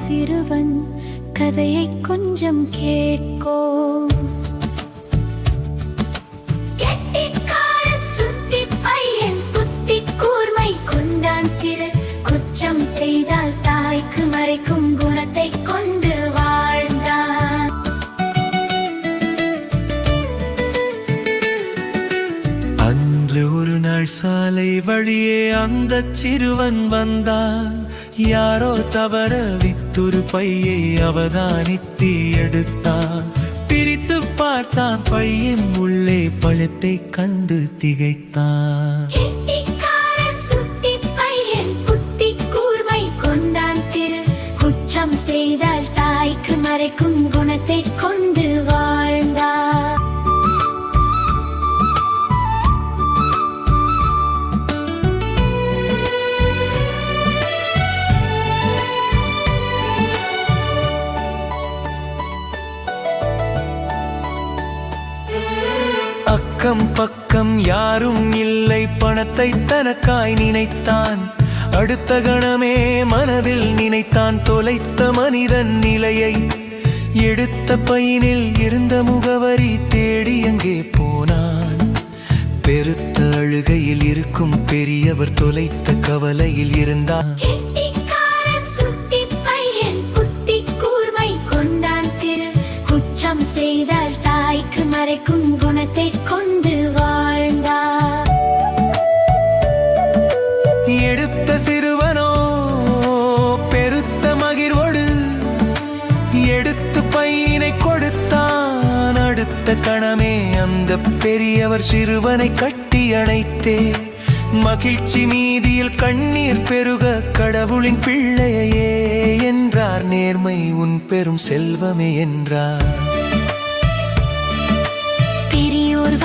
சிறுவன் கதையை கொஞ்சம் கேட்கோ. கெட்டிக்கார சுட்டி பையன் புத்தி கூர்மை கொண்டான் சிறு. குற்றம் செய்தால் தாய்க்கு மறைக்கும் குணத்தை கொண்டு வாழ்ந்தான். அன்று ஒரு நாள் சாலை வழியே அந்த சிறுவன் வந்தான். யாரோ தவற வித்தொரு பையை அவதானித்து எடுத்தான். பிரித்து பார்த்தான், பையின் உள்ளே பழத்தை கண்டு திகைத்தான். கெட்டிக்கார சுட்டி பையன் புத்தி கூர்மை கொண்டான் சிறு. குற்றம் செய்தால் தாய்க்கு மறைக்கும் குணத்தை கொண்டு வாழ்ந்தான். அக்கம் பக்கம் யாரும் இல்லை, பணத்தை தனக்காய் நினைத்தான். அடுத்த கணமே மனதில் நினைத்தான் தொலைத்த மனிதன் நிலையை. எடுத்த பையினில் இருந்த முகவரி தேடி அங்கே போனான். பெருத்த அழுகையில் இருக்கும் பெரியவர் தொலைத்த கவலையில் இருந்தார். கெட்டிக்கார சுட்டி பையன் புத்தி கூர்மை கொண்டான் சிறு. குற்றம் செய்தால் தாய்க்கு மறைக்கும் குணத்தை கொண்டு வாழ்ந்தார். எடுத்த சிறுவனோ பெருத்த மகிழ்வோடு எடுத்து பையினை கொடுத்தான். அடுத்த கணமே அந்த பெரியவர் சிறுவனை கட்டி அணைத்தே மகிழ்ச்சி மீதியில் கண்ணீர் பெருக கடவுளின் பிள்ளையே என்றார். நேர்மை உன் பெரும் செல்வமே என்றார். பெரியோர்